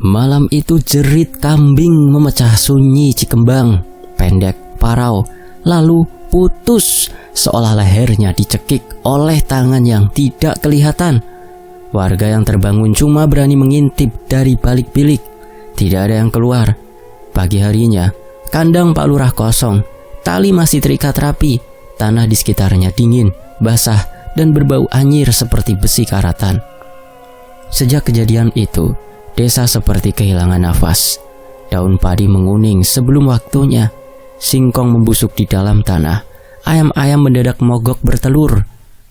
Malam itu jerit kambing memecah sunyi Cikembang, pendek, parau, lalu putus seolah lehernya dicekik oleh tangan yang tidak kelihatan. Warga yang terbangun cuma berani mengintip dari balik bilik. Tidak ada yang keluar. Pagi harinya, kandang Pak Lurah kosong. Tali masih terikat rapi. Tanah di sekitarnya dingin, basah, dan berbau anyir seperti besi karatan. Sejak kejadian itu, desa seperti kehilangan nafas. Daun padi menguning sebelum waktunya. Singkong membusuk di dalam tanah. Ayam-ayam mendadak mogok bertelur.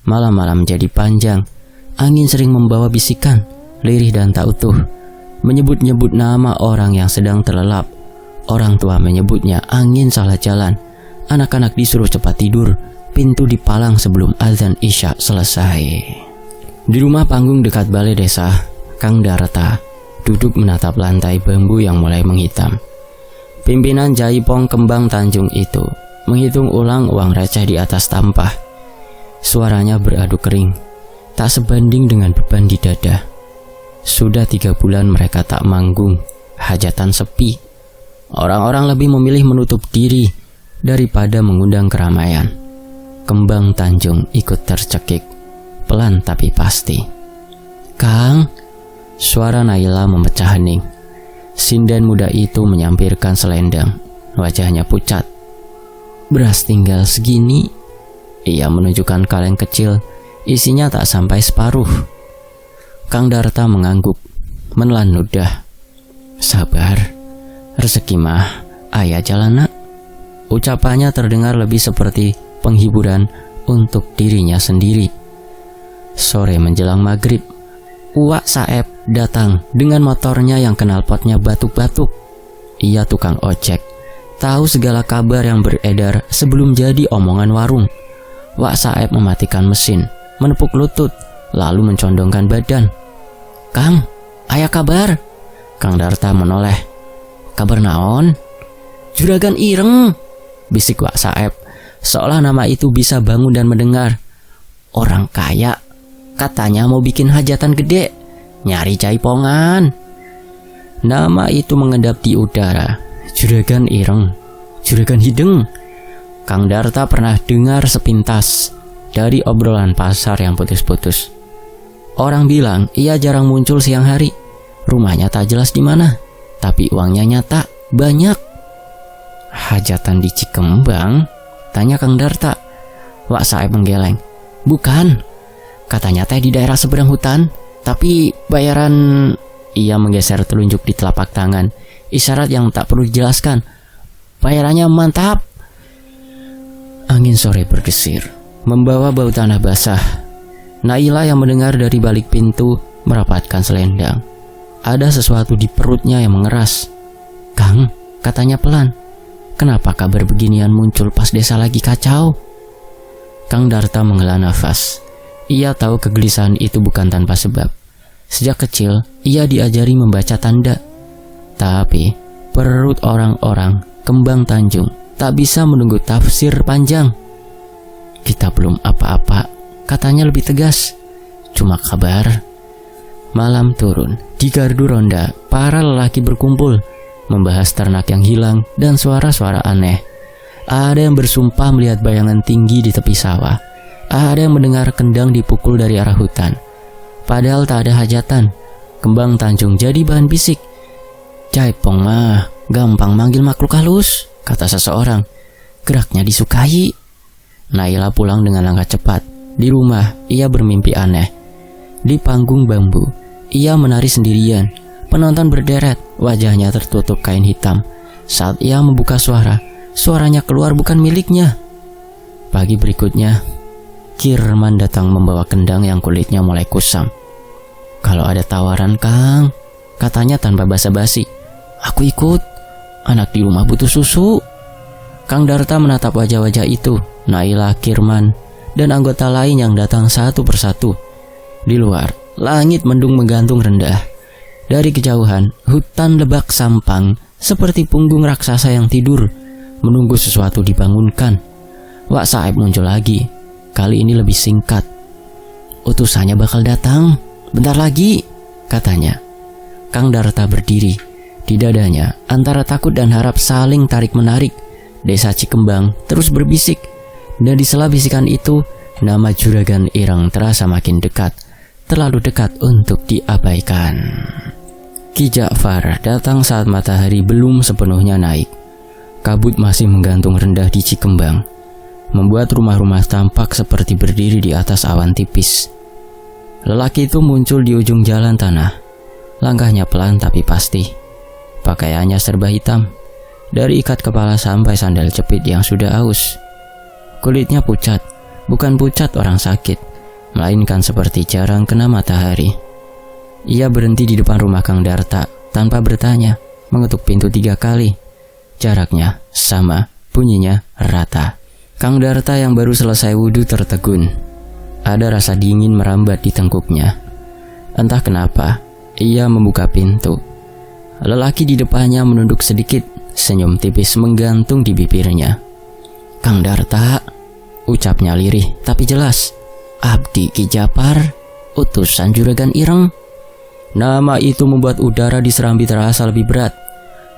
Malam-malam jadi panjang. Angin sering membawa bisikan, lirih dan tak utuh, menyebut-nyebut nama orang yang sedang terlelap. Orang tua menyebutnya angin salah jalan. Anak-anak disuruh cepat tidur. Pintu dipalang sebelum azan Isya selesai. Di rumah panggung dekat balai desa, Kang Darta duduk menatap lantai bambu yang mulai menghitam. Pimpinan Jaipong Kembang Tanjung itu menghitung ulang uang receh di atas tampah. Suaranya beradu kering, tak sebanding dengan beban di dada. Sudah 3 bulan mereka tak manggung, hajatan sepi. Orang-orang lebih memilih menutup diri daripada mengundang keramaian. Kembang Tanjung ikut tercekik, pelan tapi pasti. "Kang," suara Naila memecah hening. Sinden muda itu menyampirkan selendang, wajahnya pucat. "Beras tinggal segini." Ia menunjukkan kaleng kecil, isinya tak sampai separuh. Kang Darta mengangguk, menelan ludah. "Sabar, rezeki mah aya jalana." Ucapannya terdengar lebih seperti penghiburan untuk dirinya sendiri. Sore menjelang maghrib, Uwak Saeb datang dengan motornya yang knalpotnya batuk-batuk. Ia tukang ojek, tahu segala kabar yang beredar sebelum jadi omongan warung. Wak Saeb mematikan mesin, menepuk lutut, lalu mencondongkan badan. "Kang, aya kabar?" Kang Darta menoleh. "Kabar naon?" "Juragan ireng," bisik Wak Saeb, seolah nama itu bisa bangun dan mendengar. "Orang kaya, katanya mau bikin hajatan gede, nyari jaipongan." Nama itu mengendap di udara. Juragan ireng, juragan hideng. Kang Darta pernah dengar sepintas dari obrolan pasar yang putus-putus. Orang bilang ia jarang muncul siang hari. Rumahnya tak jelas di mana, tapi uangnya nyata, banyak. "Hajatan di Cikembang?" tanya Kang Darta. Wak Saeb menggeleng. "Bukan, katanya teh di daerah seberang hutan, tapi bayaran..." Ia menggeser telunjuk di telapak tangan, isyarat yang tak perlu dijelaskan. "Bayarannya mantap." Angin sore bergesir, membawa bau tanah basah. Naila yang mendengar dari balik pintu merapatkan selendang. Ada sesuatu di perutnya yang mengeras. "Kang," katanya pelan, "kenapa kabar beginian muncul pas desa lagi kacau?" Kang Darta menghela nafas. Ia tahu kegelisahan itu bukan tanpa sebab. Sejak kecil, ia diajari membaca tanda. Tapi, perut orang-orang Kembang Tanjung tak bisa menunggu tafsir panjang. "Kita belum apa-apa," katanya lebih tegas. "Cuma kabar." Malam turun, di gardu ronda, para lelaki berkumpul, membahas ternak yang hilang dan suara-suara aneh. Ada yang bersumpah melihat bayangan tinggi di tepi sawah. Ada yang mendengar kendang dipukul dari arah hutan. Padahal tak ada hajatan. Kembang Tanjung jadi bahan bisik. "Jaipong mah gampang manggil makhluk halus," kata seseorang. "Geraknya disukai." Naila pulang dengan langkah cepat. Di rumah, ia bermimpi aneh. Di panggung bambu, ia menari sendirian. Penonton berderet, wajahnya tertutup kain hitam. Saat ia membuka suara, suaranya keluar bukan miliknya. Pagi berikutnya, Kirman datang membawa kendang yang kulitnya mulai kusam. "Kalau ada tawaran, Kang," katanya tanpa basa-basi. "Aku ikut. Anak di rumah butuh susu." Kang Darta menatap wajah-wajah itu, Naila, Kirman, dan anggota lain yang datang satu persatu. Di luar, langit mendung menggantung rendah. Dari kejauhan, hutan lebak sampang seperti punggung raksasa yang tidur, menunggu sesuatu dibangunkan. Wak Saeb muncul lagi, kali ini lebih singkat. "Utusannya bakal datang bentar lagi," katanya. Kang Darta berdiri. Di dadanya, antara takut dan harap saling tarik-menarik, Desa Cikembang terus berbisik. Dan di sela bisikan itu, nama Juragan Ireng terasa makin dekat, terlalu dekat untuk diabaikan. Ki Ja'far datang saat matahari belum sepenuhnya naik. Kabut masih menggantung rendah di Cikembang, membuat rumah-rumah tampak seperti berdiri di atas awan tipis. Lelaki itu muncul di ujung jalan tanah. Langkahnya pelan tapi pasti. Pakaiannya serba hitam, dari ikat kepala sampai sandal jepit yang sudah aus. Kulitnya pucat, bukan pucat orang sakit, melainkan seperti jarang kena matahari. Ia berhenti di depan rumah Kang Darta tanpa bertanya, mengetuk pintu 3 kali. Jaraknya sama, bunyinya rata. Kang Darta yang baru selesai wudhu tertegun. Ada rasa dingin merambat di tengkuknya. Entah kenapa, ia membuka pintu. Lelaki di depannya menunduk sedikit, senyum tipis menggantung di bibirnya. "Kang Darta," ucapnya lirih tapi jelas. "Abdi Ki Ja'far, utusan Juragan Ireng." Nama itu membuat udara di Serambi terasa lebih berat.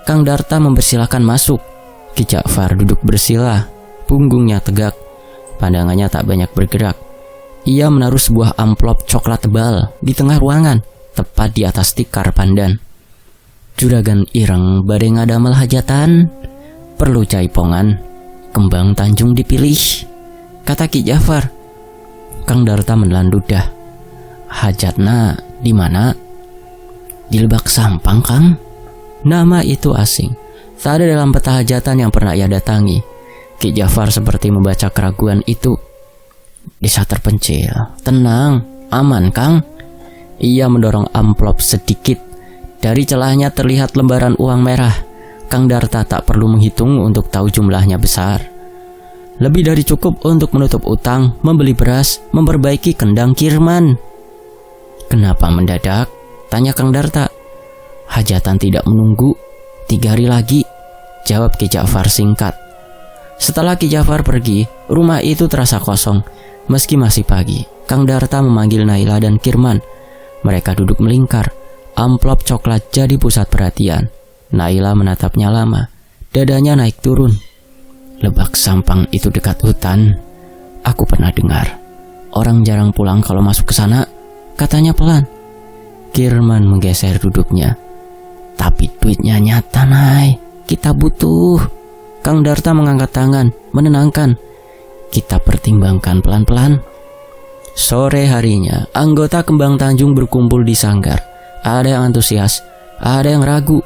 Kang Darta mempersilahkan masuk. Ki Ja'far duduk bersila, punggungnya tegak, pandangannya tak banyak bergerak. Ia menaruh sebuah amplop coklat tebal di tengah ruangan, tepat di atas tikar pandan. "Juragan Ireng badhe ngadamel hajatan, perlu jaipongan, kembang Tanjung dipilih," kata Ki Ja'far. Kang Darta menelan ludah. "Hajatna di mana?" "Di Lebak Sampang, Kang." Nama itu asing, tak ada dalam peta hajatan yang pernah ia datangi. Ki Ja'far seperti membaca keraguan itu. "Desa terpencil, tenang, aman, Kang." Ia mendorong amplop sedikit. Dari celahnya terlihat lembaran uang merah. Kang Darta tak perlu menghitung untuk tahu jumlahnya besar. Lebih dari cukup untuk menutup utang, membeli beras, memperbaiki kendang Kirman. "Kenapa mendadak?" tanya Kang Darta. "Hajatan tidak menunggu, 3 hari lagi," jawab Ki Ja'far singkat. Setelah Ki Ja'far pergi, rumah itu terasa kosong. Meski masih pagi, Kang Darta memanggil Naila dan Kirman. Mereka duduk melingkar. Amplop coklat jadi pusat perhatian. Naila menatapnya lama. Dadanya naik turun. "Lebak Sampang itu dekat hutan. Aku pernah dengar. Orang jarang pulang kalau masuk ke sana," katanya pelan. Kirman menggeser duduknya. "Tapi duitnya nyata, Nay. Kita butuh." Kang Darta mengangkat tangan, menenangkan. "Kita pertimbangkan pelan-pelan." Sore harinya, anggota Kembang Tanjung berkumpul di sanggar. Ada yang antusias, ada yang ragu.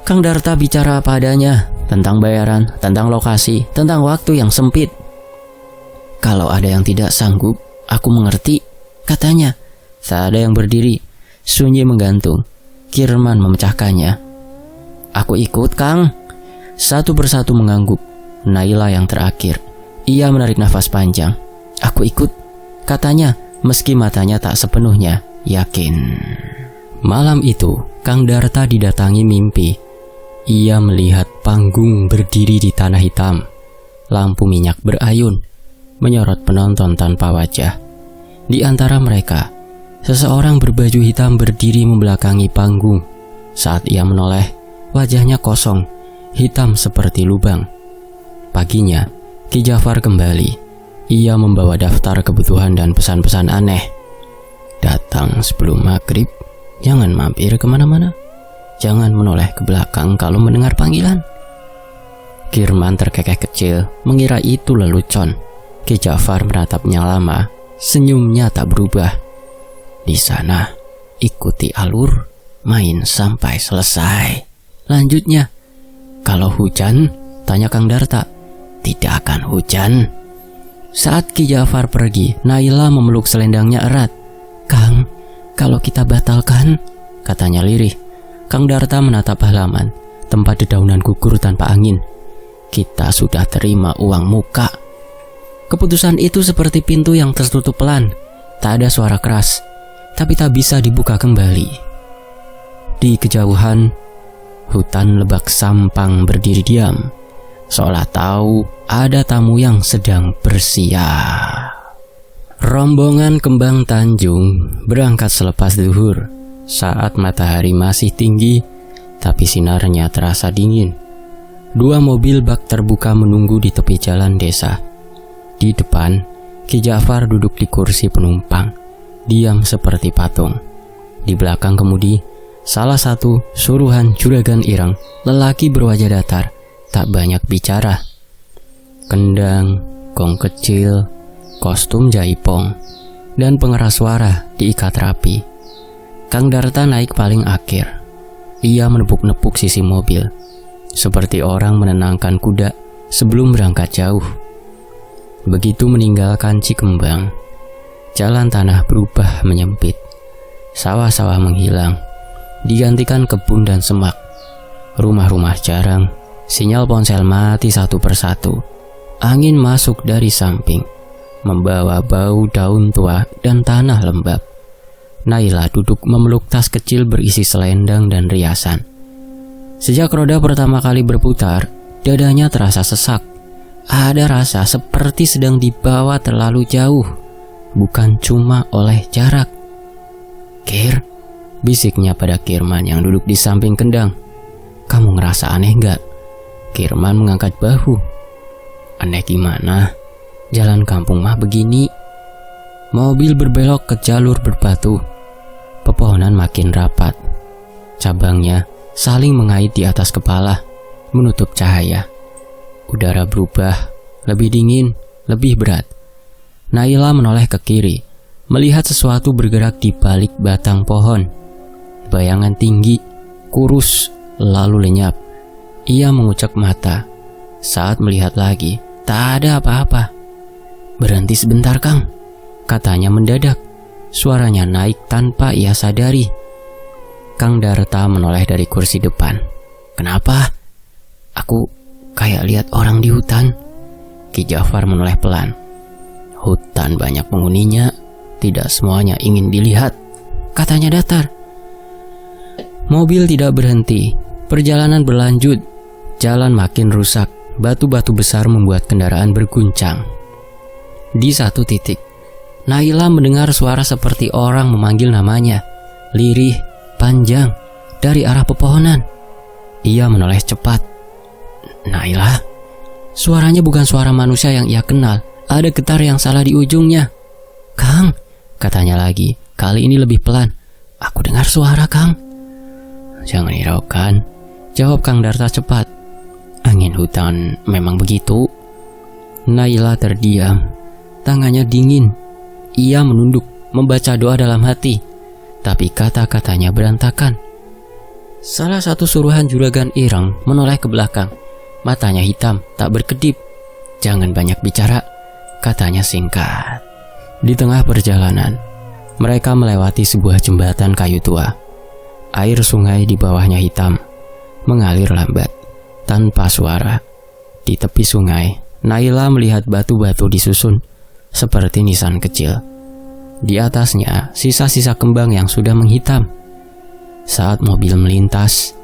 Kang Darta bicara apa adanya, tentang bayaran, tentang lokasi, tentang waktu yang sempit. "Kalau ada yang tidak sanggup, aku mengerti," katanya. Tak ada yang berdiri, sunyi menggantung. Kirman memecahkannya. "Aku ikut, Kang." Satu persatu mengangguk. Naila yang terakhir. Ia menarik nafas panjang. "Aku ikut," katanya, meski matanya tak sepenuhnya yakin. Malam itu, Kang Darta didatangi mimpi. Ia melihat panggung berdiri di tanah hitam. Lampu minyak berayun, menyorot penonton tanpa wajah. Di antara mereka, seseorang berbaju hitam berdiri membelakangi panggung. Saat ia menoleh, wajahnya kosong, hitam seperti lubang. Paginya, Ki Ja'far kembali. Ia membawa daftar kebutuhan dan pesan-pesan aneh. "Datang sebelum maghrib, jangan mampir kemana-mana, jangan menoleh ke belakang kalau mendengar panggilan." Kirman terkekeh kecil, mengira itu lelucon. Ki Ja'far menatapnya lama, senyumnya tak berubah. "Di sana, ikuti alur, main sampai selesai." Lanjutnya, "Kalau hujan?" tanya Kang Darta. "Tidak akan hujan." Saat Ki Ja'far pergi, Naila memeluk selendangnya erat. "Kang, kalau kita batalkan?" katanya lirih. Kang Darta menatap halaman, tempat dedaunan gugur tanpa angin. "Kita sudah terima uang muka." Keputusan itu seperti pintu yang tertutup pelan. Tak ada suara keras, tapi tak bisa dibuka kembali. Di kejauhan, hutan Lebak Sampang berdiri diam, seolah tahu ada tamu yang sedang bersiap. Rombongan Kembang Tanjung berangkat selepas zuhur. Saat matahari masih tinggi, tapi sinarnya terasa dingin. 2 mobil bak terbuka menunggu di tepi jalan desa. Di depan, Ki Ja'far duduk di kursi penumpang, diam seperti patung. Di belakang kemudi, salah satu suruhan juragan Ireng, lelaki berwajah datar, tak banyak bicara. Kendang, gong kecil, kostum jaipong, dan pengeras suara diikat rapi. Kang Darta naik paling akhir. Ia menepuk-nepuk sisi mobil, seperti orang menenangkan kuda sebelum berangkat jauh. Begitu meninggalkan Cikembang, jalan tanah berubah menyempit. Sawah-sawah menghilang, digantikan kebun dan semak. Rumah-rumah jarang, sinyal ponsel mati satu persatu. Angin masuk dari samping, membawa bau daun tua dan tanah lembab. Naila duduk memeluk tas kecil berisi selendang dan riasan. Sejak roda pertama kali berputar, dadanya terasa sesak. Ada rasa seperti sedang dibawa terlalu jauh, bukan cuma oleh jarak. "Kir," bisiknya pada Kirman yang duduk di samping kendang. "Kamu ngerasa aneh gak?" Kirman mengangkat bahu. "Aneh gimana? Jalan kampung mah begini." Mobil berbelok ke jalur berbatu. Pepohonan makin rapat. Cabangnya saling mengait di atas kepala, menutup cahaya. Udara berubah, lebih dingin, lebih berat. Naila menoleh ke kiri, melihat sesuatu bergerak di balik batang pohon. Bayangan tinggi, kurus, lalu lenyap. Ia mengucek mata. Saat melihat lagi, tak ada apa-apa. "Berhenti sebentar, Kang," katanya mendadak. Suaranya naik tanpa ia sadari. Kang Darta menoleh dari kursi depan. "Kenapa?" "Aku kayak lihat orang di hutan." Ki Ja'far menoleh pelan. "Hutan banyak penghuninya, tidak semuanya ingin dilihat," katanya datar. Mobil tidak berhenti. Perjalanan berlanjut. Jalan makin rusak. Batu-batu besar membuat kendaraan berguncang. Di satu titik, Naila mendengar suara seperti orang memanggil namanya, lirih, panjang, dari arah pepohonan. Ia menoleh cepat. "Naila?" Suaranya bukan suara manusia yang ia kenal. Ada getar yang salah di ujungnya. "Kang," katanya lagi, kali ini lebih pelan. "Aku dengar suara, Kang." "Jangan hiraukan," jawab Kang Darta cepat. "Angin hutan memang begitu." Naila terdiam. Tangannya dingin. Ia menunduk, membaca doa dalam hati. Tapi kata-katanya berantakan. Salah satu suruhan juragan Ireng menoleh ke belakang. Matanya hitam, tak berkedip. "Jangan banyak bicara," katanya singkat. Di tengah perjalanan, mereka melewati sebuah jembatan kayu tua. Air sungai di bawahnya hitam, mengalir lambat, tanpa suara. Di tepi sungai, Naila melihat batu-batu disusun seperti nisan kecil. Di atasnya, sisa-sisa kembang yang sudah menghitam. Saat mobil melintas,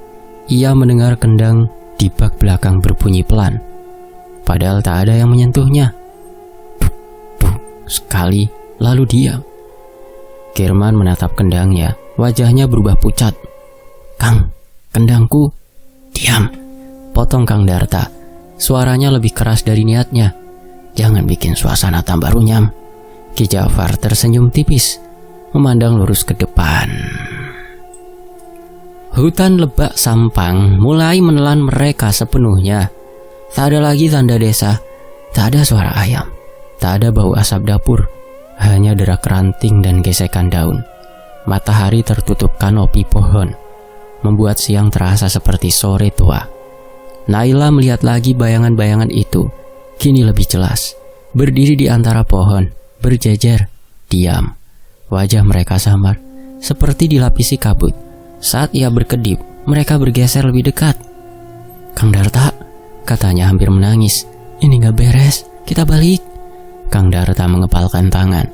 ia mendengar kendang di bak belakang berbunyi pelan. Padahal tak ada yang menyentuhnya. Duk, sekali, lalu diam. Kirman menatap kendangnya, wajahnya berubah pucat. "Kang, kendangku." "Diam," potong Kang Darta. Suaranya lebih keras dari niatnya. "Jangan bikin suasana tambah runyam." Ki Ja'far tersenyum tipis, memandang lurus ke depan. Hutan lebak sampang mulai menelan mereka sepenuhnya. Tak ada lagi tanda desa, tak ada suara ayam, tak ada bau asap dapur, hanya derak ranting dan gesekan daun. Matahari tertutup kanopi pohon, membuat siang terasa seperti sore tua. Naila melihat lagi bayangan-bayangan itu, kini lebih jelas, berdiri di antara pohon, berjejer, diam. Wajah mereka samar, seperti dilapisi kabut. Saat ia berkedip, mereka bergeser lebih dekat. "Kang Darta," katanya hampir menangis, "ini gak beres, kita balik." Kang Darta mengepalkan tangan.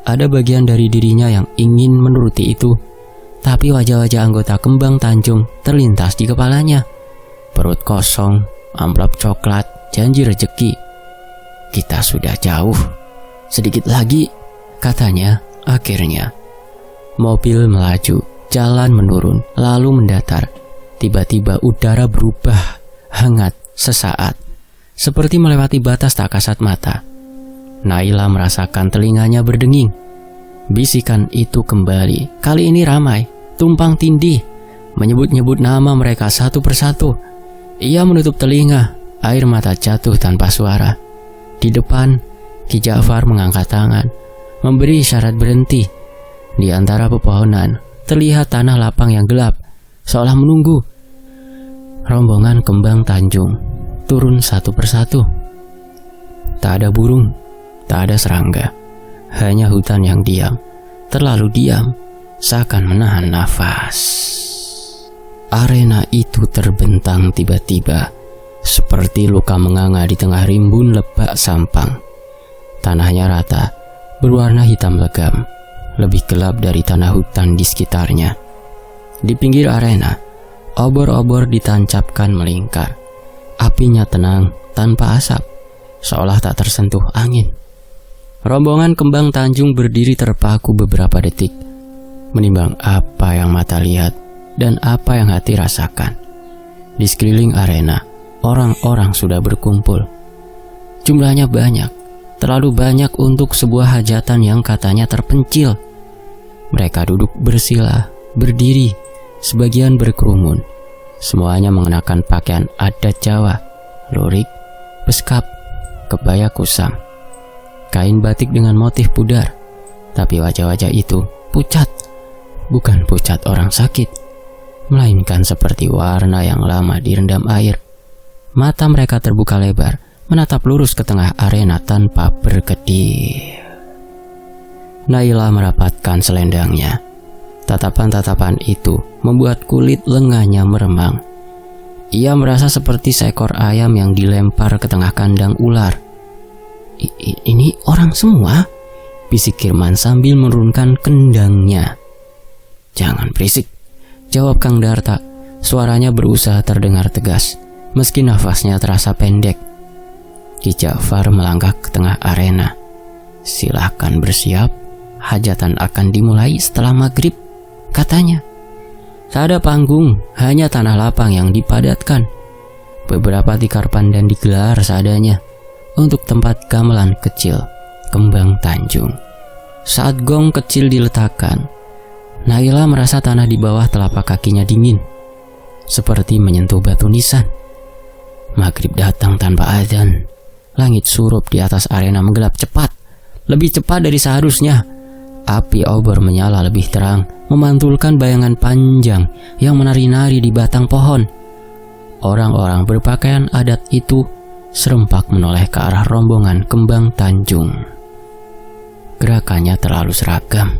Ada bagian dari dirinya yang ingin menuruti itu, tapi wajah-wajah anggota Kembang Tanjung terlintas di kepalanya. Perut kosong, amplop coklat, janji rejeki. "Kita sudah jauh. Sedikit lagi," katanya akhirnya. Mobil melaju. jalan menurun, lalu mendatar. Tiba-tiba udara berubah, hangat sesaat, seperti melewati batas tak kasat mata. Naila merasakan telinganya berdenging. Bisikan itu kembali, kali ini ramai, tumpang tindih, menyebut-nyebut nama mereka satu persatu. Ia menutup telinga, air mata jatuh tanpa suara. Di depan, Ki Ja'far mengangkat tangan, memberi isyarat berhenti. Di antara pepohonan, terlihat tanah lapang yang gelap, seolah menunggu. Rombongan kembang Tanjung turun satu persatu. Tak ada burung, tak ada serangga, hanya hutan yang diam, terlalu diam, seakan menahan nafas. Arena itu terbentang tiba-tiba, seperti luka menganga di tengah rimbun lebak sampang. Tanahnya rata, berwarna hitam legam, lebih gelap dari tanah hutan di sekitarnya. Di pinggir arena, obor-obor ditancapkan melingkar. Apinya tenang, tanpa asap, seolah tak tersentuh angin. Rombongan kembang Tanjung berdiri terpaku beberapa detik, menimbang apa yang mata lihat dan apa yang hati rasakan. Di sekeliling arena, orang-orang sudah berkumpul. Jumlahnya banyak, terlalu banyak untuk sebuah hajatan yang katanya terpencil. Mereka duduk bersila, berdiri, sebagian berkerumun. Semuanya mengenakan pakaian adat Jawa, lurik, beskap, kebaya kusam, kain batik dengan motif pudar. Tapi wajah-wajah itu pucat, bukan pucat orang sakit, melainkan seperti warna yang lama direndam air. Mata mereka terbuka lebar, menatap lurus ke tengah arena tanpa berkedip. Naila merapatkan selendangnya. Tatapan-tatapan itu membuat kulit lengannya meremang. Ia merasa seperti seekor ayam yang dilempar ke tengah kandang ular. Ini orang semua? Bisik Kirman sambil menurunkan kendangnya. Jangan berisik, jawab Kang Darta. Suaranya berusaha terdengar tegas, meski nafasnya terasa pendek. Ki Ja'far melangkah ke tengah arena. Silahkan bersiap, hajatan akan dimulai setelah maghrib, katanya. Tak ada panggung, hanya tanah lapang yang dipadatkan. Beberapa tikar pandan digelar seadanya untuk tempat gamelan kecil kembang Tanjung. Saat gong kecil diletakkan, Naila merasa tanah di bawah telapak kakinya dingin, seperti menyentuh batu nisan. Maghrib datang tanpa azan. Langit surup di atas arena menggelap cepat, lebih cepat dari seharusnya. Api obor menyala lebih terang, memantulkan bayangan panjang yang menari-nari di batang pohon. Orang-orang berpakaian adat itu serempak menoleh ke arah rombongan kembang Tanjung. Gerakannya terlalu seragam.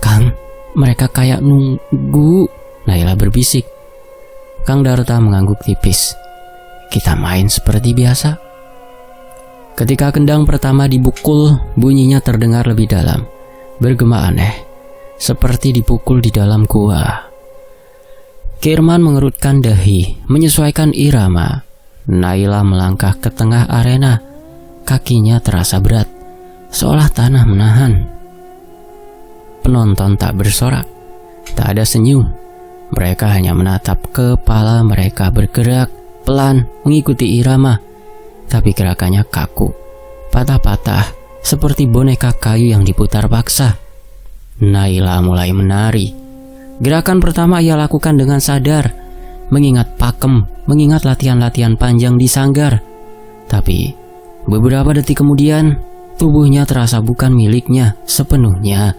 Kang, mereka kayak nunggu, Naila berbisik. Kang Darta mengangguk tipis. Kita main seperti biasa. Ketika kendang pertama dibukul, bunyinya terdengar lebih dalam, bergema aneh, seperti dipukul di dalam gua. Kirman mengerutkan dahi, menyesuaikan irama. Naila melangkah ke tengah arena. Kakinya terasa berat, seolah tanah menahan. Penonton tak bersorak, tak ada senyum. Mereka hanya menatap kepala mereka bergerak pelan mengikuti irama. Tapi gerakannya kaku, patah-patah, seperti boneka kayu yang diputar paksa. Naila mulai menari. Gerakan pertama ia lakukan dengan sadar, mengingat pakem, mengingat latihan-latihan panjang di sanggar. Tapi beberapa detik kemudian, tubuhnya terasa bukan miliknya sepenuhnya.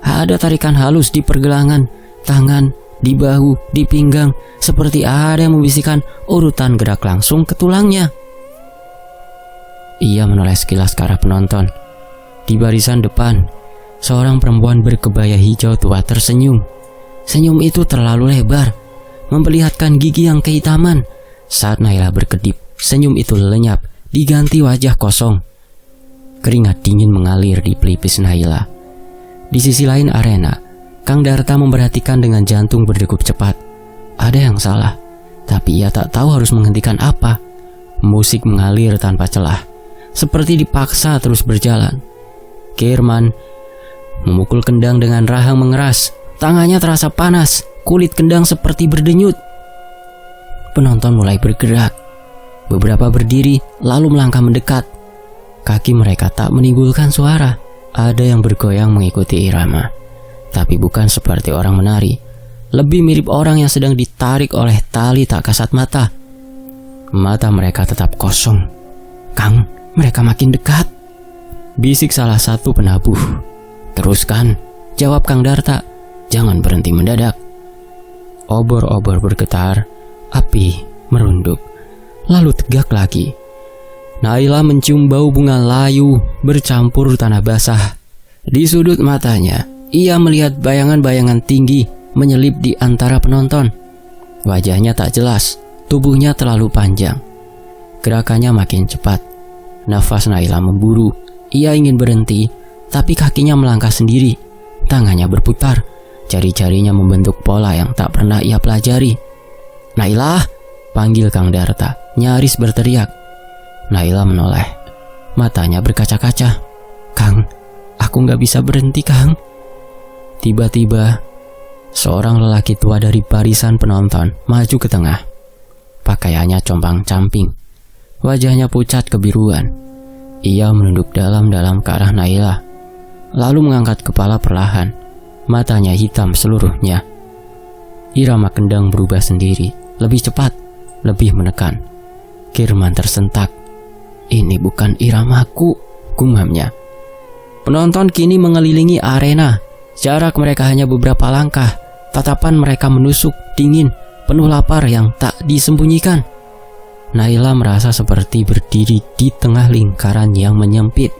Ada tarikan halus di pergelangan, tangan, di bahu, di pinggang, seperti ada yang membisikkan urutan gerak langsung ke tulangnya. Ia menoleh sekilas ke arah penonton. Di barisan depan, seorang perempuan berkebaya hijau tua tersenyum. Senyum itu terlalu lebar, memperlihatkan gigi yang kehitaman. Saat Naila berkedip, senyum itu lenyap, diganti wajah kosong. Keringat dingin mengalir di pelipis Naila. Di sisi lain arena, Kang Darta memperhatikan dengan jantung berdegup cepat. Ada yang salah, tapi ia tak tahu harus menghentikan apa. Musik mengalir tanpa celah, seperti dipaksa terus berjalan. Kirman memukul kendang dengan rahang mengeras, Tangannya terasa panas, kulit kendang seperti berdenyut. Penonton mulai bergerak. Beberapa berdiri, lalu melangkah mendekat. Kaki mereka tak menimbulkan suara. Ada yang bergoyang mengikuti irama, tapi bukan seperti orang menari. Lebih mirip orang yang sedang ditarik oleh tali tak kasat mata. Mata mereka tetap kosong. "Kang, mereka makin dekat," bisik salah satu penabuh. "Teruskan," jawab Kang Darta. "Jangan berhenti mendadak." Obor-obor bergetar, api merunduk, lalu tegak lagi. Naila mencium bau bunga layu bercampur tanah basah. Di sudut matanya, ia melihat bayangan-bayangan tinggi menyelip di antara penonton. Wajahnya tak jelas, tubuhnya terlalu panjang. Gerakannya makin cepat. Nafas Naila memburu. Ia ingin berhenti, tapi kakinya melangkah sendiri. Tangannya berputar, jari-jarinya membentuk pola yang tak pernah ia pelajari. "Naila!" panggil Kang Darta, nyaris berteriak. Naila menoleh, matanya berkaca-kaca. "Kang, aku gak bisa berhenti, Kang." Tiba-tiba, seorang lelaki tua dari barisan penonton maju ke tengah. Pakaiannya compang-camping, wajahnya pucat kebiruan. Ia menunduk dalam-dalam ke arah Naila, lalu mengangkat kepala perlahan. Matanya hitam seluruhnya. Irama kendang berubah sendiri, lebih cepat, lebih menekan. Kirman tersentak. "Ini bukan iramaku," gumamnya. Penonton kini mengelilingi arena. Jarak mereka hanya beberapa langkah. Tatapan mereka menusuk, dingin, penuh lapar yang tak disembunyikan. Naila merasa seperti berdiri di tengah lingkaran yang menyempit.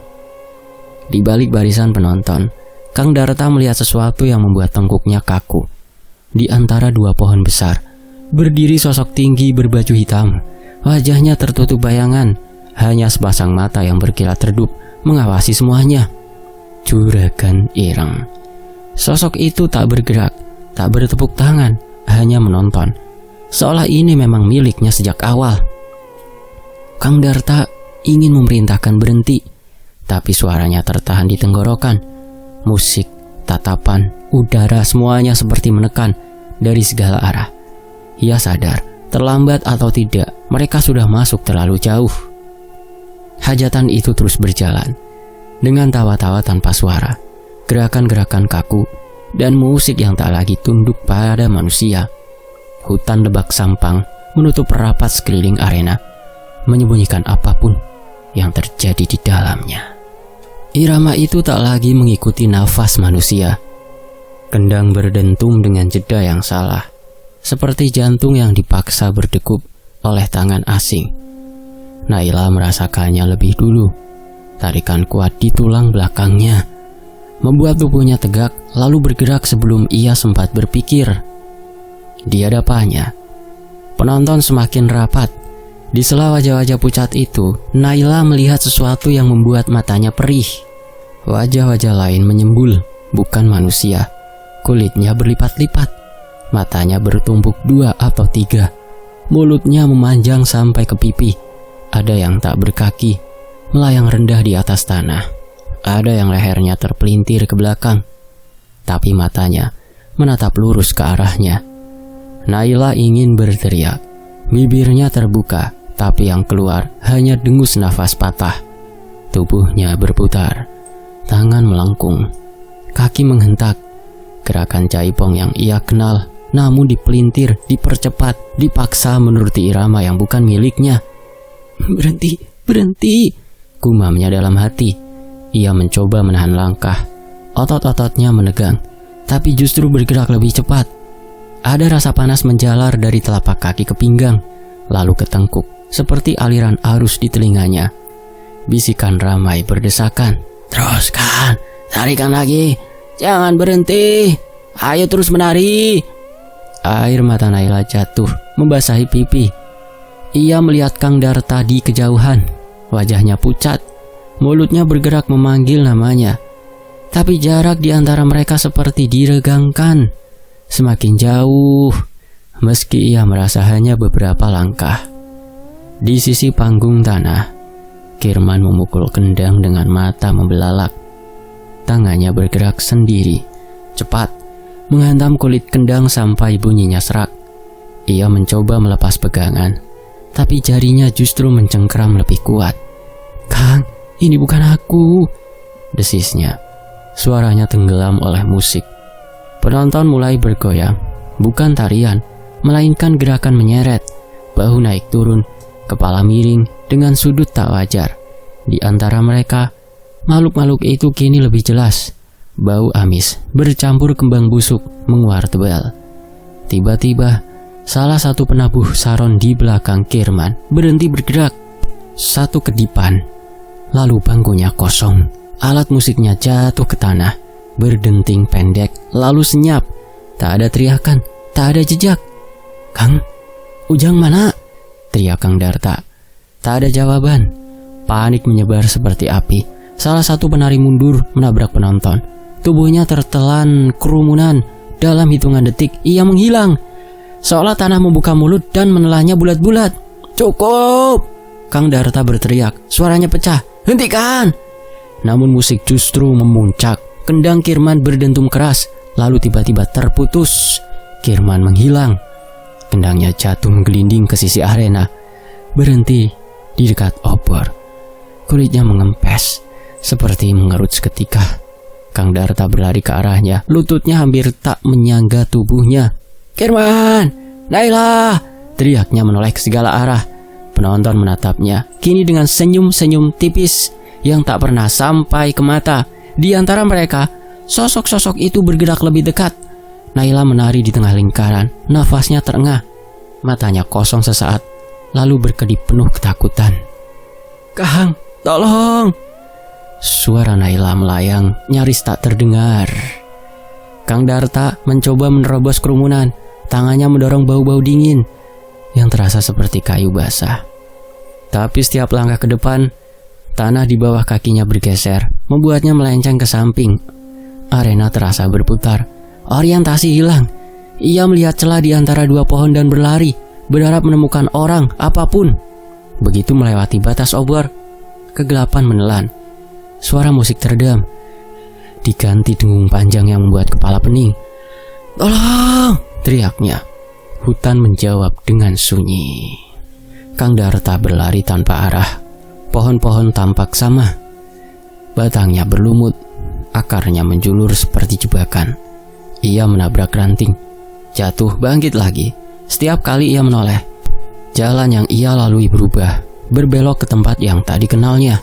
Di balik barisan penonton, Kang Darta melihat sesuatu yang membuat tengkuknya kaku. Di antara dua pohon besar, berdiri sosok tinggi berbaju hitam. Wajahnya tertutup bayangan, hanya sepasang mata yang berkilat redup mengawasi semuanya. Juragan Ireng. Sosok itu tak bergerak, tak bertepuk tangan, hanya menonton. Seolah ini memang miliknya sejak awal. Kang Darta ingin memerintahkan berhenti, tapi suaranya tertahan di tenggorokan. Musik, tatapan, udara semuanya seperti menekan dari segala arah. Ia sadar, terlambat atau tidak, mereka sudah masuk terlalu jauh. Hajatan itu terus berjalan, dengan tawa-tawa tanpa suara, gerakan-gerakan kaku, dan musik yang tak lagi tunduk pada manusia. Hutan lebak sampang menutup rapat sekeliling arena, menyembunyikan apapun yang terjadi di dalamnya. Irama itu tak lagi mengikuti nafas manusia. Kendang berdentum dengan jeda yang salah, seperti jantung yang dipaksa berdegup oleh tangan asing. Naila merasakannya lebih dulu. Tarikan kuat di tulang belakangnya membuat tubuhnya tegak, lalu bergerak sebelum ia sempat berpikir. Di hadapannya, penonton semakin rapat. Di sela wajah-wajah pucat itu, Naila melihat sesuatu yang membuat matanya perih. Wajah-wajah lain menyembul, bukan manusia. Kulitnya berlipat-lipat, matanya bertumpuk 2 atau 3. Mulutnya memanjang sampai ke pipi. Ada yang tak berkaki, melayang rendah di atas tanah. Ada yang lehernya terpelintir ke belakang, tapi matanya menatap lurus ke arahnya. Naila ingin berteriak, bibirnya terbuka, tapi yang keluar hanya dengus nafas patah. Tubuhnya berputar, tangan melengkung, kaki menghentak. Gerakan jaipong yang ia kenal, namun dipelintir, dipercepat, dipaksa menuruti irama yang bukan miliknya. "Berhenti, berhenti," gumamnya dalam hati. Ia mencoba menahan langkah. Otot-ototnya menegang, tapi justru bergerak lebih cepat. Ada rasa panas menjalar dari telapak kaki ke pinggang, lalu ke tengkuk, seperti aliran arus di telinganya. Bisikan ramai berdesakan. "Teruskan, tarikan lagi, jangan berhenti, ayo terus menari." Air mata Naila jatuh, membasahi pipi. Ia melihat Kang Darta di kejauhan. Wajahnya pucat, mulutnya bergerak memanggil namanya. Tapi jarak di antara mereka seperti diregangkan. Semakin jauh, meski ia merasa hanya beberapa langkah. Di sisi panggung tanah, Kirman memukul kendang dengan mata membelalak. Tangannya bergerak sendiri, cepat, menghantam kulit kendang sampai bunyinya serak. Ia mencoba melepas pegangan, tapi jarinya justru mencengkeram lebih kuat. "Kang, ini bukan aku," desisnya. Suaranya tenggelam oleh musik. Penonton mulai bergoyang, bukan tarian, melainkan gerakan menyeret, bahu naik turun, kepala miring dengan sudut tak wajar. Di antara mereka, makhluk-makhluk itu kini lebih jelas. Bau amis bercampur kembang busuk menguar tebal. Tiba-tiba, salah satu penabuh saron di belakang Kirman berhenti bergerak. Satu kedipan, lalu bangkunya kosong. Alat musiknya jatuh ke tanah, berdenting pendek, lalu senyap. Tak ada teriakan, tak ada jejak. "Kang, Ujang mana?" teriak Kang Darta. Tak ada jawaban. Panik menyebar seperti api. Salah satu penari mundur menabrak penonton. Tubuhnya tertelan kerumunan. Dalam hitungan detik, ia menghilang. Seolah tanah membuka mulut dan menelannya bulat-bulat. "Cukup!" Kang Darta berteriak. Suaranya pecah. "Hentikan!" Namun musik justru memuncak. Kendang Kirman berdentum keras, lalu tiba-tiba terputus. Kirman menghilang. Kendangnya jatuh menggelinding ke sisi arena, berhenti di dekat obor. Kulitnya mengempes, seperti mengerut seketika. Kang Darta berlari ke arahnya, lututnya hampir tak menyangga tubuhnya. "Kirman! Naila!" teriaknya menoleh ke segala arah. Penonton menatapnya, kini dengan senyum-senyum tipis yang tak pernah sampai ke mata. Di antara mereka, sosok-sosok itu bergerak lebih dekat. Naila menari di tengah lingkaran, nafasnya terengah, matanya kosong sesaat, lalu berkedip penuh ketakutan. "Kang, tolong!" Suara Naila melayang, nyaris tak terdengar. Kang Darta mencoba menerobos kerumunan, tangannya mendorong bau-bau dingin yang terasa seperti kayu basah. Tapi setiap langkah ke depan, tanah di bawah kakinya bergeser, membuatnya melenceng ke samping. Arena terasa berputar, orientasi hilang. Ia melihat celah di antara dua pohon dan berlari, berharap menemukan orang, apapun. Begitu melewati batas obor, kegelapan menelan. Suara musik teredam, diganti dengung panjang yang membuat kepala pening. "Tolong!" teriaknya. Hutan menjawab dengan sunyi. Kang Darta berlari tanpa arah. Pohon-pohon tampak sama. Batangnya berlumut, akarnya menjulur seperti jebakan. Ia menabrak ranting, jatuh, bangkit lagi. Setiap kali ia menoleh, jalan yang ia lalui berubah, berbelok ke tempat yang tak dikenalnya.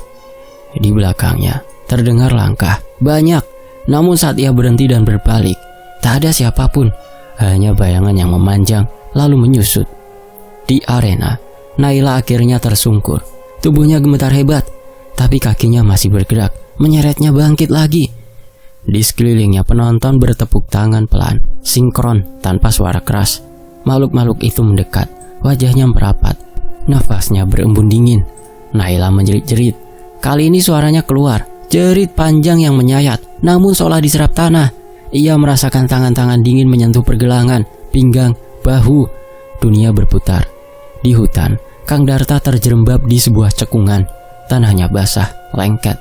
Di belakangnya terdengar langkah, banyak. Namun saat ia berhenti dan berbalik, tak ada siapapun, hanya bayangan yang memanjang lalu menyusut. Di arena, Naila akhirnya tersungkur. Tubuhnya gemetar hebat, tapi kakinya masih bergerak, menyeretnya bangkit lagi. Di sekelilingnya penonton bertepuk tangan pelan, sinkron tanpa suara keras. Makhluk-makhluk itu mendekat, wajahnya merapat, nafasnya berembun dingin. Naila menjerit-jerit. Kali ini suaranya keluar, jerit panjang yang menyayat, namun seolah diserap tanah. Ia merasakan tangan-tangan dingin menyentuh pergelangan, pinggang, bahu. Dunia berputar. Di hutan, Kang Darta terjerembab di sebuah cekungan. Tanahnya basah, lengket.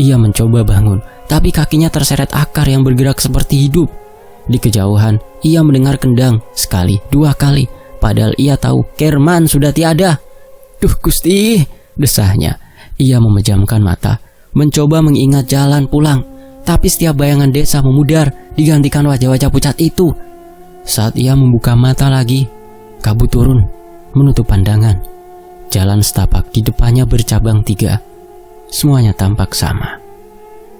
Ia mencoba bangun, tapi kakinya terseret akar yang bergerak seperti hidup. Di kejauhan, ia mendengar kendang sekali, dua kali, padahal ia tahu Kirman sudah tiada. "Duh Gusti!" desahnya. Ia memejamkan mata, mencoba mengingat jalan pulang, tapi setiap bayangan desa memudar, digantikan wajah-wajah pucat itu. Saat ia membuka mata lagi, kabut turun, menutup pandangan. Jalan setapak di depannya bercabang 3. Semuanya tampak sama.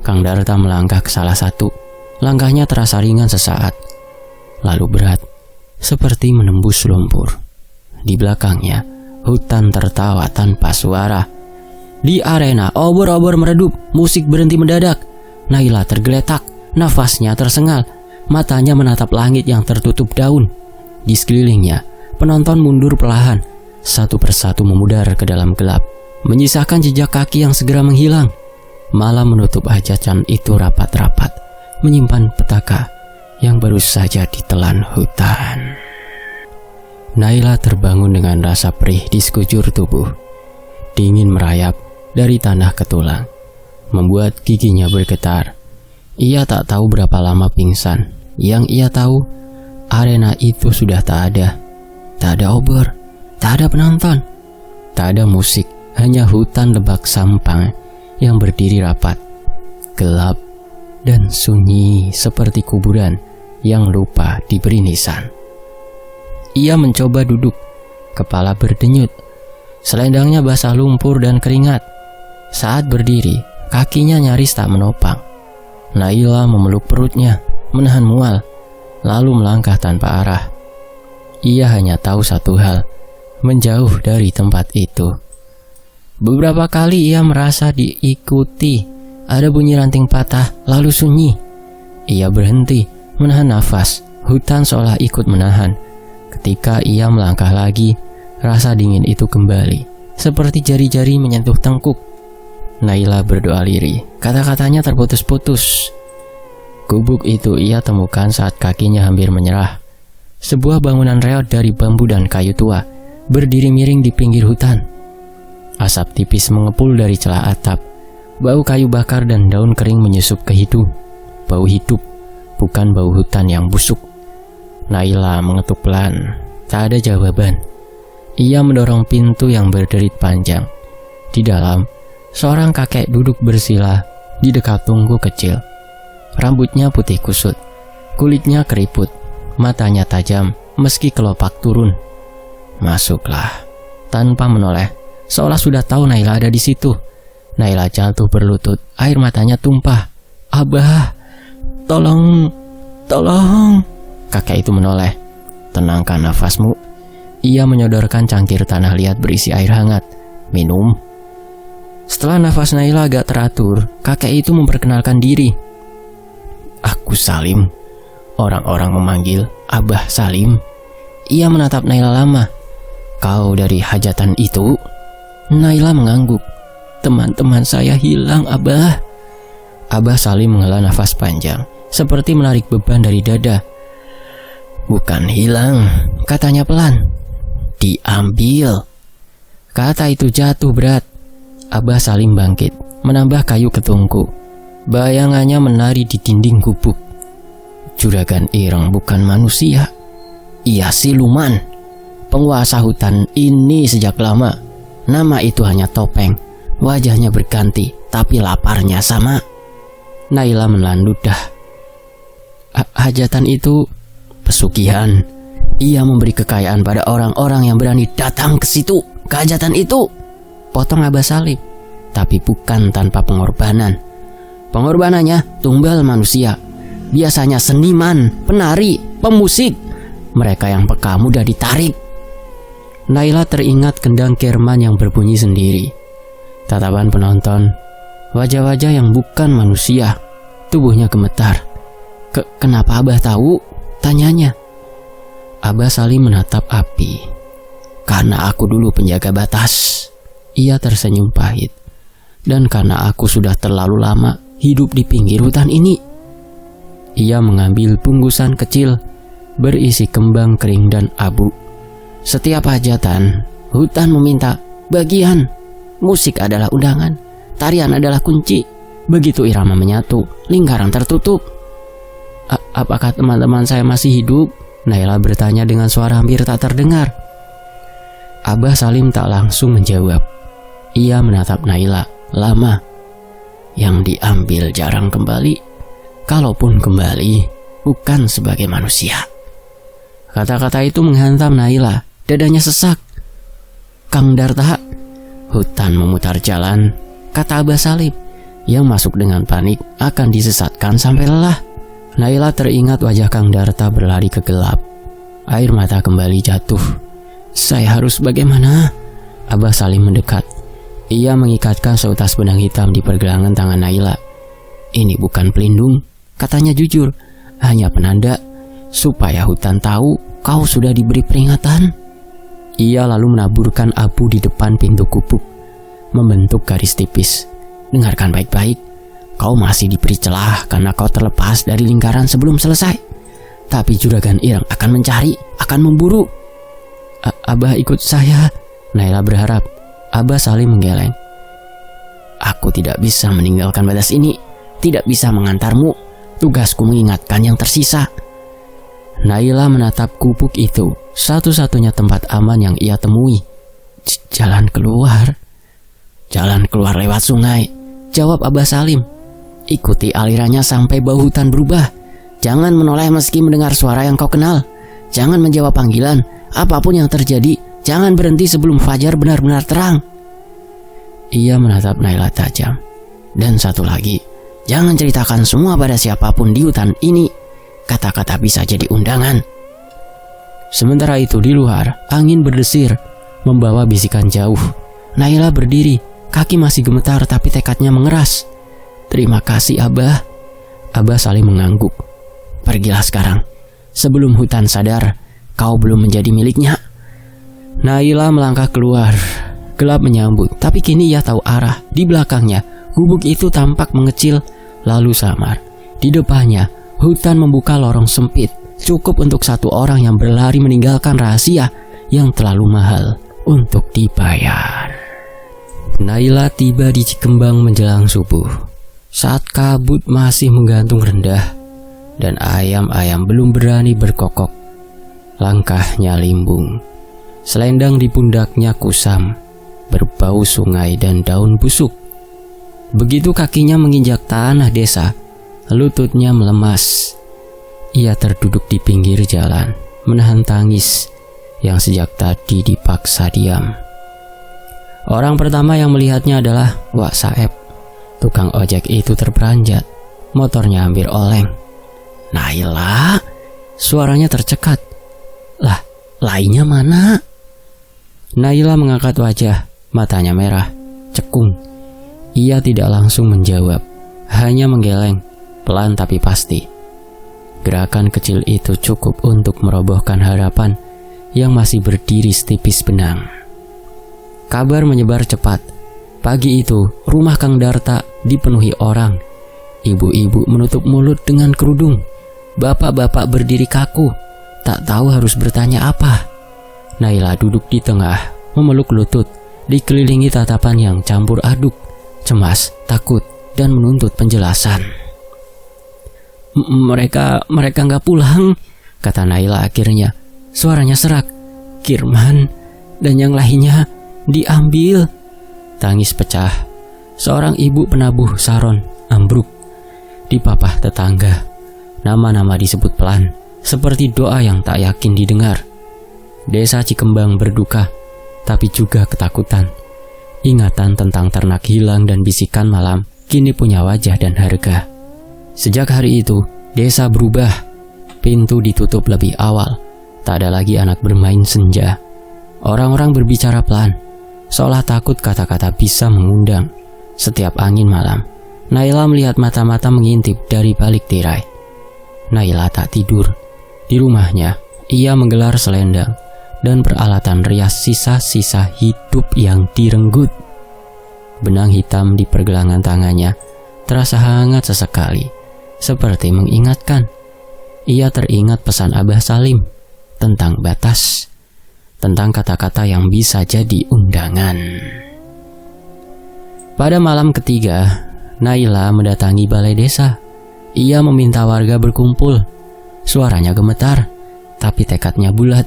Kang Darta melangkah ke salah satu. Langkahnya terasa ringan sesaat, lalu berat, seperti menembus lumpur. Di belakangnya, hutan tertawa tanpa suara. Di arena, obor-obor meredup, musik berhenti mendadak. Naila tergeletak, nafasnya tersengal, matanya menatap langit yang tertutup daun. Di sekelilingnya, penonton mundur perlahan, satu persatu memudar ke dalam gelap, menyisakan jejak kaki yang segera menghilang. Malam menutup hajatan itu rapat-rapat, menyimpan petaka yang baru saja ditelan hutan. Naila terbangun dengan rasa perih di sekujur tubuh. Dingin merayap dari tanah ke tulang, membuat giginya bergetar. Ia tak tahu berapa lama pingsan, Yang ia tahu, arena itu sudah tak ada. Tak ada obor, tak ada penonton, tak ada musik, hanya hutan lebak sampang yang berdiri rapat, gelap dan sunyi seperti kuburan yang lupa diberi nisan. Ia mencoba duduk, kepala berdenyut, selendangnya basah lumpur dan keringat. Saat berdiri, kakinya nyaris tak menopang. Naila memeluk perutnya, menahan mual, lalu melangkah tanpa arah. Ia hanya tahu satu hal, menjauh dari tempat itu. Beberapa kali ia merasa diikuti. Ada bunyi ranting patah, lalu sunyi. Ia berhenti, menahan nafas. Hutan seolah ikut menahan. Ketika ia melangkah lagi, rasa dingin itu kembali, seperti jari-jari menyentuh tengkuk. Naila berdoa lirih, kata-katanya terputus-putus. Gubuk itu ia temukan saat kakinya hampir menyerah. Sebuah bangunan reot dari bambu dan kayu tua, berdiri miring di pinggir hutan. Asap tipis mengepul dari celah atap. Bau kayu bakar dan daun kering menyusup ke hidung. Bau hidup, bukan bau hutan yang busuk. Naila mengetuk pelan. Tak ada jawaban. Ia mendorong pintu yang berderit panjang. Di dalam, seorang kakek duduk bersila di dekat tungku kecil. Rambutnya putih kusut, kulitnya keriput, matanya tajam meski kelopak turun. Masuklah. Tanpa menoleh, seolah sudah tahu Naila ada di situ. Naila jatuh berlutut, air matanya tumpah. Abah, tolong. Kakek itu menoleh. Tenangkan nafasmu. Ia menyodorkan cangkir tanah liat berisi air hangat. Minum. Setelah nafas Naila agak teratur, kakek itu memperkenalkan diri. Aku Salim. Orang-orang memanggil Abah Salim. Ia menatap Naila lama. Kau dari hajatan itu? Naila mengangguk. Teman-teman saya hilang, Abah. Abah Salim menghela nafas panjang, seperti menarik beban dari dada. Bukan hilang, katanya pelan. Diambil. Kata itu jatuh berat. Abah Salim bangkit, menambah kayu ke tungku. Bayangannya menari di dinding gubuk. Juragan Ireng bukan manusia. Ia siluman. Penguasa hutan ini sejak lama. Nama itu hanya topeng. Wajahnya berganti, tapi laparnya sama. Naila menelan ludah. Hajatan itu pesugihan. Ia memberi kekayaan pada orang-orang yang berani datang ke situ, ke hajatan itu. Potong Abah Salim. Tapi bukan tanpa pengorbanan. Pengorbanannya tumbal manusia. Biasanya seniman, penari, pemusik. Mereka yang peka mudah ditarik. Naila teringat kendang Kerman yang berbunyi sendiri. Tatapan penonton, wajah-wajah yang bukan manusia. Tubuhnya gemetar. Kenapa Abah tahu? Tanyanya. Abah Salim menatap api. Karena aku dulu penjaga batas. Ia tersenyum pahit. Dan karena aku sudah terlalu lama hidup di pinggir hutan ini. Ia mengambil bungkusan kecil berisi kembang kering dan abu. Setiap hajatan, hutan meminta bagian. Musik adalah undangan, tarian adalah kunci. Begitu irama menyatu, lingkaran tertutup. Apakah teman-teman saya masih hidup? Naila bertanya dengan suara hampir tak terdengar. Abah Salim tak langsung menjawab. Ia menatap Naila lama. Yang diambil jarang kembali. Kalaupun kembali, bukan sebagai manusia. Kata-kata itu menghantam Naila. Dadanya sesak. Kang Darta. Hutan memutar jalan, kata Abah Salim. Yang masuk dengan panik akan disesatkan sampai lelah. Naila teringat wajah Kang Darta berlari ke gelap. Air mata kembali jatuh. Saya harus bagaimana? Abah Salim mendekat. Ia mengikatkan seutas benang hitam di pergelangan tangan Naila. Ini bukan pelindung, katanya jujur. Hanya penanda, supaya hutan tahu kau sudah diberi peringatan. Ia lalu menaburkan abu di depan pintu gubuk, membentuk garis tipis. Dengarkan baik-baik. Kau masih diberi celah karena kau terlepas dari lingkaran sebelum selesai. Tapi Juragan Ireng akan mencari, akan memburu. Abah ikut saya, Naila berharap. Abah Salim menggeleng. Aku tidak bisa meninggalkan batas ini, tidak bisa mengantarmu. Tugasku mengingatkan yang tersisa. Naila menatap gubuk itu, satu-satunya tempat aman yang ia temui. Jalan keluar lewat sungai, jawab Abah Salim. Ikuti alirannya sampai bau hutan berubah. Jangan menoleh meski mendengar suara yang kau kenal. Jangan menjawab panggilan, apapun yang terjadi, jangan berhenti sebelum fajar benar-benar terang. Ia menatap Naila tajam. Dan satu lagi, jangan ceritakan semua pada siapapun di hutan ini. Kata-kata bisa jadi undangan. Sementara itu di luar, angin berdesir, membawa bisikan jauh. Naila berdiri, kaki masih gemetar tapi tekadnya mengeras. Terima kasih Abah. Abah Salim mengangguk. Pergilah sekarang, sebelum hutan sadar kau belum menjadi miliknya. Naila melangkah keluar. Gelap menyambut, tapi kini ia tahu arah. Di belakangnya, gubuk itu tampak mengecil, lalu samar. Di depannya, hutan membuka lorong sempit, cukup untuk satu orang yang berlari meninggalkan rahasia yang terlalu mahal untuk dibayar. Naila tiba di Cikembang menjelang subuh, saat kabut masih menggantung rendah dan ayam-ayam belum berani berkokok. Langkahnya limbung, selendang di pundaknya kusam, berbau sungai dan daun busuk. Begitu kakinya menginjak tanah desa, lututnya melemas. Ia terduduk di pinggir jalan, menahan tangis yang sejak tadi dipaksa diam. Orang pertama yang melihatnya adalah Wak Saeb. Tukang ojek itu terperanjat, motornya hampir oleng. Naila, suaranya tercekat. Lah, lainnya mana? Naila mengangkat wajah, matanya merah, cekung. Ia tidak langsung menjawab, hanya menggeleng, pelan tapi pasti. Gerakan kecil itu cukup untuk merobohkan harapan yang masih berdiri setipis benang. Kabar menyebar cepat. Pagi itu, rumah Kang Darta dipenuhi orang. Ibu-ibu menutup mulut dengan kerudung. Bapak-bapak berdiri kaku, tak tahu harus bertanya apa. Naila duduk di tengah, memeluk lutut, dikelilingi tatapan yang campur aduk, cemas, takut, dan menuntut penjelasan. Mereka nggak pulang, kata Naila akhirnya. Suaranya serak. Kirman dan yang lainnya diambil. Tangis pecah. Seorang ibu penabuh saron ambruk. Dipapah tetangga. Nama-nama disebut pelan, seperti doa yang tak yakin didengar. Desa Cikembang berduka, tapi juga ketakutan. Ingatan tentang ternak hilang dan bisikan malam kini punya wajah dan harga. Sejak hari itu, desa berubah. Pintu ditutup lebih awal. Tak ada lagi anak bermain senja. Orang-orang berbicara pelan, seolah takut kata-kata bisa mengundang. Setiap angin malam, Naila melihat mata-mata mengintip dari balik tirai. Naila tak tidur. Di rumahnya, ia menggelar selendang dan peralatan rias sisa-sisa hidup yang direnggut. Benang hitam di pergelangan tangannya terasa hangat sesekali, seperti mengingatkan. Ia teringat pesan Abah Salim tentang batas, tentang kata-kata yang bisa jadi undangan. Pada malam ketiga, Naila mendatangi balai desa. Ia meminta warga berkumpul. Suaranya gemetar, tapi tekadnya bulat.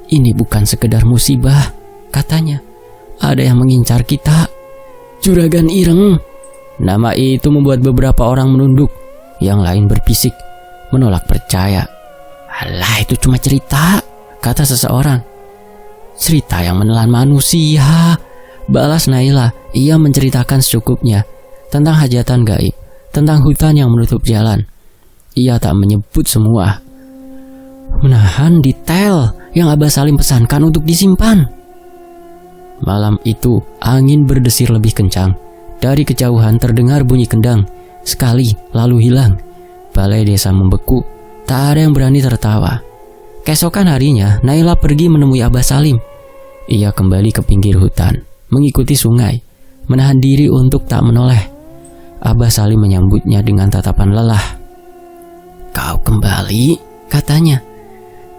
Ini bukan sekedar musibah, katanya. Ada yang mengincar kita. Juragan Ireng. Nama itu membuat beberapa orang menunduk. Yang lain berbisik, menolak percaya. Alah, itu cuma cerita, kata seseorang. Cerita yang menelan manusia, balas Naila. Ia menceritakan secukupnya tentang hajatan gaib, tentang hutan yang menutup jalan. Ia tak menyebut semua, menahan detail yang Abah Salim pesankan untuk disimpan. Malam itu, angin berdesir lebih kencang. Dari kejauhan terdengar bunyi kendang, sekali lalu hilang. Balai desa membeku, tak ada yang berani tertawa. Keesokan harinya, Naila pergi menemui Abah Salim. Ia kembali ke pinggir hutan, mengikuti sungai, menahan diri untuk tak menoleh. Abah Salim menyambutnya dengan tatapan lelah. Kau kembali, katanya.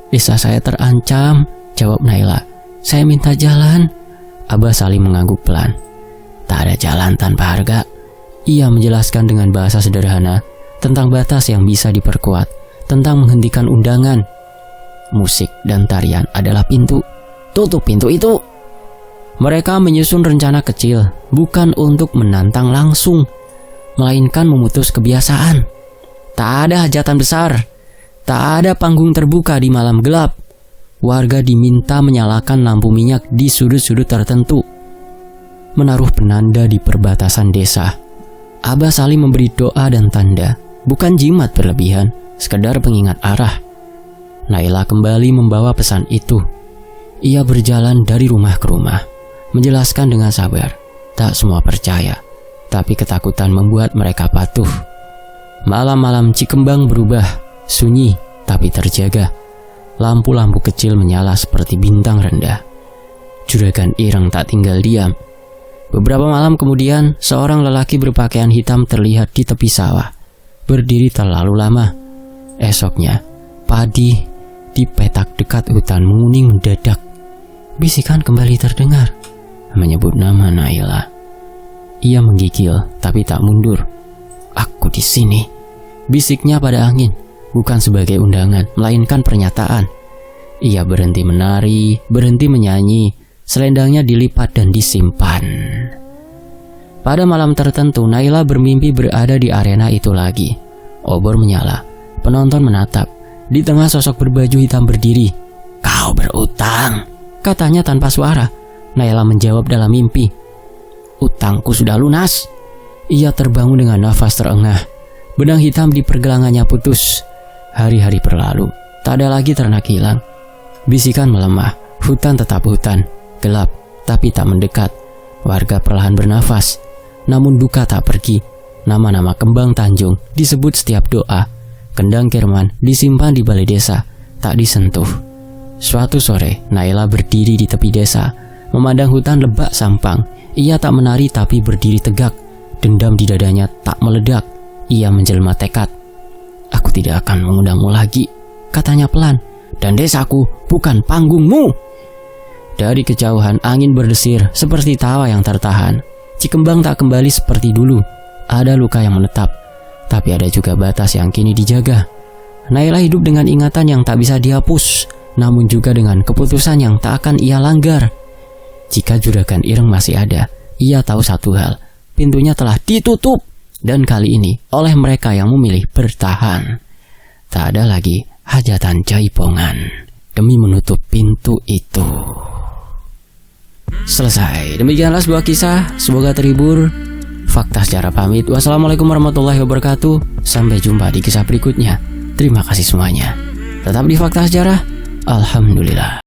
Desa saya terancam, jawab Naila. Saya minta jalan. Abah Salim mengangguk pelan. Tak ada jalan tanpa harga. Ia menjelaskan dengan bahasa sederhana tentang batas yang bisa diperkuat, tentang menghentikan undangan. Musik dan tarian adalah pintu. Tutup pintu itu. Mereka menyusun rencana kecil, bukan untuk menantang langsung, melainkan memutus kebiasaan. Tak ada hajatan besar, tak ada panggung terbuka di malam gelap. Warga diminta menyalakan lampu minyak di sudut-sudut tertentu, menaruh penanda di perbatasan desa. Abah saling memberi doa dan tanda, bukan jimat berlebihan, sekedar pengingat arah. Naila kembali membawa pesan itu. Ia berjalan dari rumah ke rumah, menjelaskan dengan sabar. Tak semua percaya, tapi ketakutan membuat mereka patuh. Malam-malam Cikembang berubah, sunyi tapi terjaga. Lampu-lampu kecil menyala seperti bintang rendah. Juragan Ireng tak tinggal diam. Beberapa malam kemudian, seorang lelaki berpakaian hitam terlihat di tepi sawah, berdiri terlalu lama. Esoknya, padi di petak dekat hutan menguning mendadak. Bisikan kembali terdengar, menyebut nama Naila. Ia menggigil, tapi tak mundur. "Aku di sini," bisiknya pada angin, bukan sebagai undangan, melainkan pernyataan. Ia berhenti menari, berhenti menyanyi. Selendangnya dilipat dan disimpan. Pada malam tertentu, Naila bermimpi berada di arena itu lagi. Obor menyala, penonton menatap. Di tengah sosok berbaju hitam berdiri. "Kau berutang," katanya tanpa suara. Naila menjawab dalam mimpi, "Utangku sudah lunas." Ia terbangun dengan nafas terengah. Benang hitam di pergelangannya putus. Hari-hari berlalu, tak ada lagi ternak hilang. Bisikan melemah, hutan tetap hutan. Gelap, tapi tak mendekat. Warga perlahan bernafas, namun duka tak pergi. Nama-nama Kembang Tanjung disebut setiap doa. Kendang Kirman disimpan di balai desa, tak disentuh. Suatu sore, Naila berdiri di tepi desa, memandang hutan lebak sampang. Ia tak menari tapi berdiri tegak. Dendam di dadanya tak meledak. Ia menjelma tekad. "Aku tidak akan mengundangmu lagi," katanya pelan. "Dan desaku bukan panggungmu." Dari kejauhan angin berdesir seperti tawa yang tertahan. Cikembang tak kembali seperti dulu. Ada luka yang menetap, tapi ada juga batas yang kini dijaga. Naila hidup dengan ingatan yang tak bisa dihapus, namun juga dengan keputusan yang tak akan ia langgar. Jika Juragan Ireng masih ada, ia tahu satu hal, pintunya telah ditutup. Dan kali ini oleh mereka yang memilih bertahan. Tak ada lagi hajatan jaipongan demi menutup pintu itu. Selesai. Demikianlah sebuah kisah. Semoga terhibur. Fakta Sejarah pamit. Wassalamualaikum warahmatullahi wabarakatuh. Sampai jumpa di kisah berikutnya. Terima kasih semuanya. Tetap di Fakta Sejarah. Alhamdulillah.